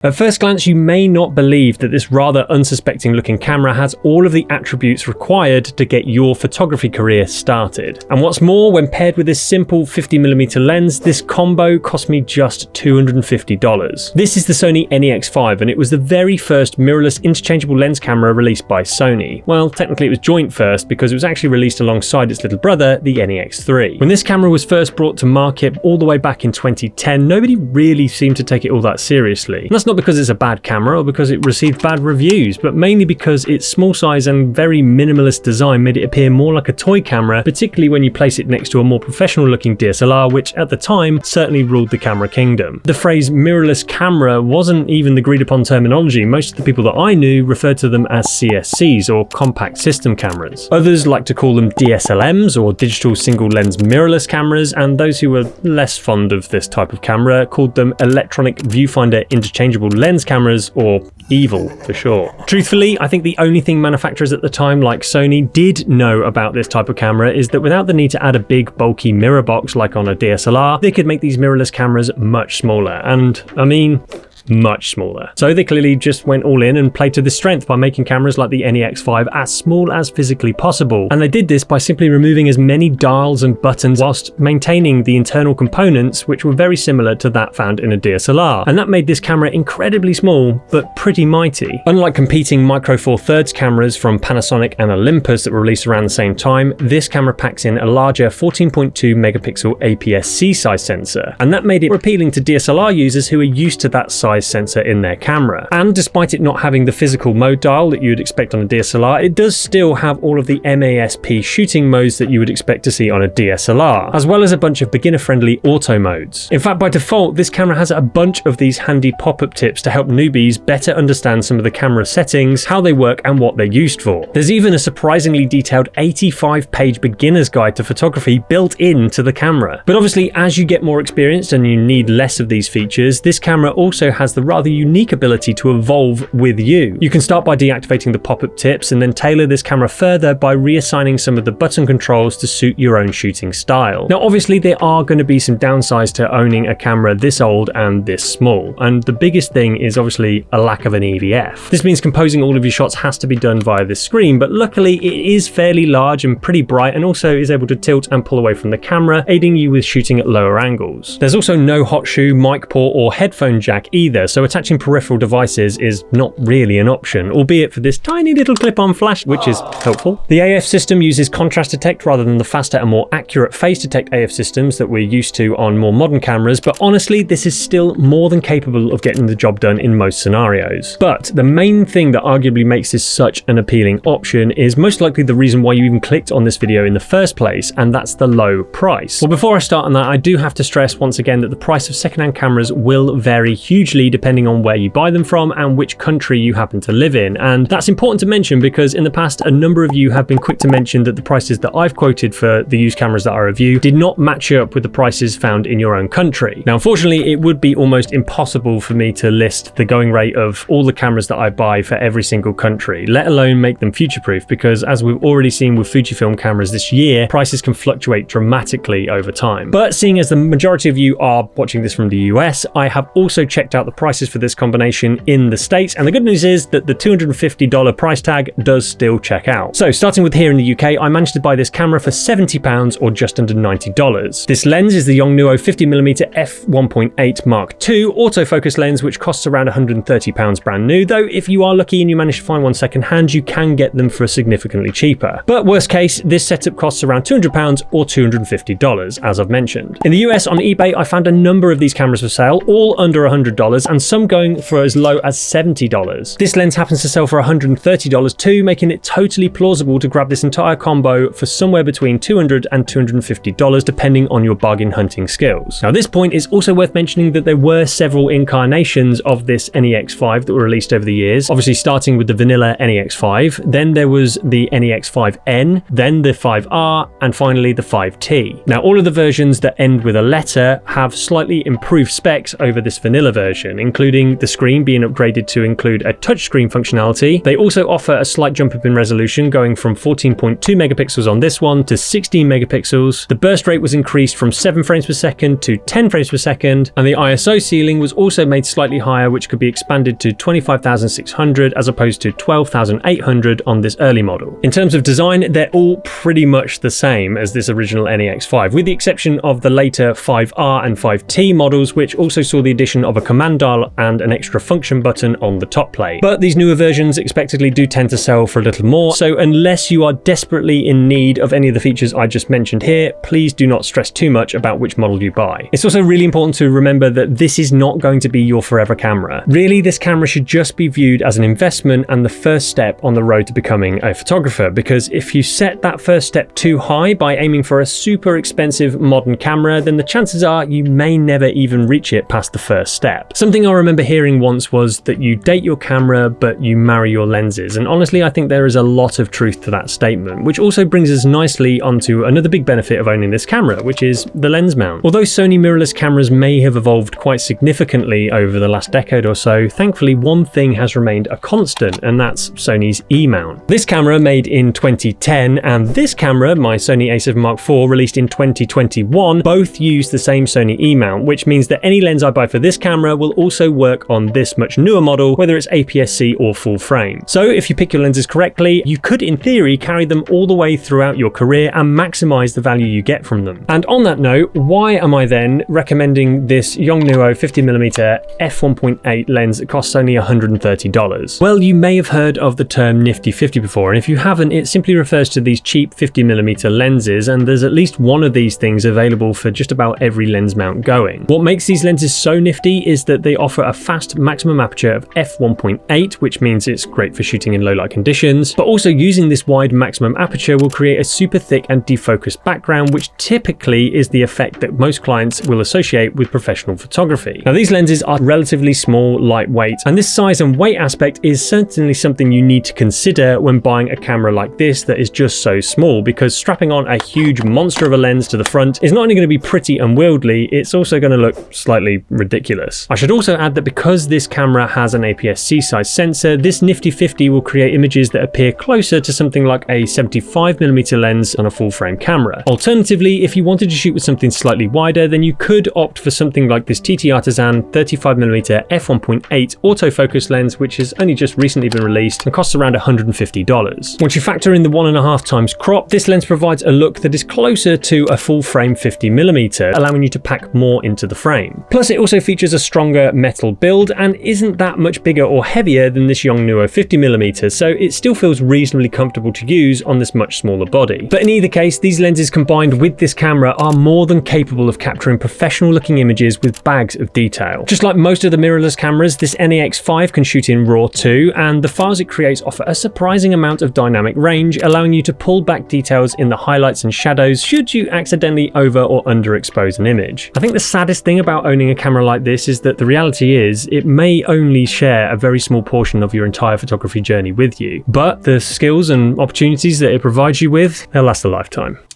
At first glance, you may not believe that this rather unsuspecting looking camera has all of the attributes required to get your photography career started. And what's more, when paired with this simple 50mm lens, this combo cost me just $250. This is the Sony NEX-5, and it was the very first mirrorless interchangeable lens camera released by Sony. Well, technically it was joint first because it was actually released alongside its little brother, the NEX-3. When this camera was first brought to market all the way back in 2010, nobody really seemed to take it all that seriously. And that's not because it's a bad camera or because it received bad reviews, but mainly because its small size and very minimalist design made it appear more like a toy camera, particularly when you place it next to a more professional looking DSLR, which at the time certainly ruled the camera kingdom. The phrase mirrorless camera wasn't even the agreed upon terminology. Most of the people that I knew referred to them as CSCs, or compact system cameras. Others like to call them DSLMs, or digital single lens mirrorless cameras, and those who were less fond of this type of camera called them electronic viewfinder interchangeable lens cameras, or EVIL for short. Truthfully, I think the only thing manufacturers at the time, like Sony, did know about this type of camera is that without the need to add a big bulky mirror box like on a DSLR, they could make these mirrorless cameras much smaller, and I mean, much smaller. So they clearly just went all in and played to this strength by making cameras like the NEX-5 as small as physically possible. And they did this by simply removing as many dials and buttons whilst maintaining the internal components, which were very similar to that found in a DSLR. And that made this camera incredibly small, but pretty mighty. Unlike competing micro four thirds cameras from Panasonic and Olympus that were released around the same time, this camera packs in a larger 14.2 megapixel APS-C size sensor. And that made it appealing to DSLR users who are used to that size sensor in their camera. And despite it not having the physical mode dial that you'd expect on a DSLR, it does still have all of the MASP shooting modes that you would expect to see on a DSLR, as well as a bunch of beginner-friendly auto modes. In fact, by default, this camera has a bunch of these handy pop-up tips to help newbies better understand some of the camera settings, how they work, and what they're used for. There's even a surprisingly detailed 85-page beginner's guide to photography built into the camera. But obviously, as you get more experienced and you need less of these features, this camera also has the rather unique ability to evolve with you. You can start by deactivating the pop-up tips and then tailor this camera further by reassigning some of the button controls to suit your own shooting style. Now obviously there are going to be some downsides to owning a camera this old and this small, and the biggest thing is obviously a lack of an EVF. This means composing all of your shots has to be done via this screen, but luckily it is fairly large and pretty bright and also is able to tilt and pull away from the camera, aiding you with shooting at lower angles. There's also no hot shoe, mic port or headphone jack either, so attaching peripheral devices is not really an option, albeit for this tiny little clip-on flash, which is helpful. The AF system uses contrast detect rather than the faster and more accurate phase detect AF systems that we're used to on more modern cameras, but honestly this is still more than capable of getting the job done in most scenarios. But the main thing that arguably makes this such an appealing option is most likely the reason why you even clicked on this video in the first place, and that's the low price. Well, before I start on that, I do have to stress once again that the price of secondhand cameras will vary hugely depending on where you buy them from and which country you happen to live in. And that's important to mention because in the past a number of you have been quick to mention that the prices that I've quoted for the used cameras that I review did not match up with the prices found in your own country. Now unfortunately it would be almost impossible for me to list the going rate of all the cameras that I buy for every single country, let alone make them future-proof, because as we've already seen with Fujifilm cameras this year, prices can fluctuate dramatically over time. But seeing as the majority of you are watching this from the US, I have also checked out the prices for this combination in the States, and the good news is that the $250 price tag does still check out. So starting with here in the UK, I managed to buy this camera for £70 or just under $90. This lens is the Yongnuo 50mm f1.8 Mark II autofocus lens, which costs around £130 brand new, though if you are lucky and you manage to find one second hand, you can get them for significantly cheaper. But worst case, this setup costs around £200 or $250, as I've mentioned. In the US on eBay, I found a number of these cameras for sale, all under $100 and some going for as low as $70. This lens happens to sell for $130 too, making it totally plausible to grab this entire combo for somewhere between $200 and $250 depending on your bargain hunting skills. Now at this point it's also worth mentioning that there were several incarnations of this NEX-5 that were released over the years, obviously starting with the vanilla NEX-5, then there was the NEX-5N, then the 5R, and finally the 5T. Now all of the versions that end with a letter have slightly improved specs over this vanilla version. innovation, including the screen being upgraded to include a touchscreen functionality. They also offer a slight jump up in resolution, going from 14.2 megapixels on this one to 16 megapixels. The burst rate was increased from 7 frames per second to 10 frames per second, and the ISO ceiling was also made slightly higher, which could be expanded to 25,600 as opposed to 12,800 on this early model. In terms of design, they're all pretty much the same as this original NEX-5, with the exception of the later 5R and 5T models, which also saw the addition of a command dial and an extra function button on the top plate. But these newer versions expectedly do tend to sell for a little more, so unless you are desperately in need of any of the features I just mentioned here, please do not stress too much about which model you buy. It's also really important to remember that this is not going to be your forever camera. Really, this camera should just be viewed as an investment and the first step on the road to becoming a photographer, because if you set that first step too high by aiming for a super expensive modern camera, then the chances are you may never even reach it past the first step. Something I remember hearing once was that you date your camera but you marry your lenses, and honestly I think there is a lot of truth to that statement, which also brings us nicely onto another big benefit of owning this camera, which is the lens mount. Although Sony mirrorless cameras may have evolved quite significantly over the last decade or so, thankfully one thing has remained a constant, and that's Sony's E-Mount. This camera made in 2010 and this camera, my Sony A7 Mark IV, released in 2021, both use the same Sony E-Mount, which means that any lens I buy for this camera will also work on this much newer model, whether it's APS-C or full frame. So if you pick your lenses correctly, you could in theory carry them all the way throughout your career and maximize the value you get from them. And on that note, why am I then recommending this Yongnuo 50mm f1.8 lens that costs only $130? Well, you may have heard of the term Nifty 50 before, and if you haven't, it simply refers to these cheap 50mm lenses, and there's at least one of these things available for just about every lens mount going. What makes these lenses so nifty is that they offer a fast maximum aperture of f1.8, which means it's great for shooting in low light conditions, but also using this wide maximum aperture will create a super thick and defocused background, which typically is the effect that most clients will associate with professional photography. Now, these lenses are relatively small, lightweight, and this size and weight aspect is certainly something you need to consider when buying a camera like this that is just so small, because strapping on a huge monster of a lens to the front is not only going to be pretty unwieldy, it's also going to look slightly ridiculous. I should also add that because this camera has an APS-C size sensor, this Nifty 50 will create images that appear closer to something like a 75mm lens on a full frame camera. Alternatively, if you wanted to shoot with something slightly wider, then you could opt for something like this TTArtisan 35mm f1.8 autofocus lens, which has only just recently been released and costs around $150. Once you factor in the 1.5 times crop, this lens provides a look that is closer to a full frame 50mm, allowing you to pack more into the frame. Plus, it also features a stronger metal build and isn't that much bigger or heavier than this Yongnuo 50mm, so it still feels reasonably comfortable to use on this much smaller body. But in either case, these lenses combined with this camera are more than capable of capturing professional looking images with bags of detail. Just like most of the mirrorless cameras, this NEX-5 can shoot in RAW too, and the files it creates offer a surprising amount of dynamic range, allowing you to pull back details in the highlights and shadows should you accidentally over or underexpose an image. I think the saddest thing about owning a camera like this is that the reality is it may only share a very small portion of your entire photography journey with you, but the skills and opportunities that it provides you with, they'll last a lifetime.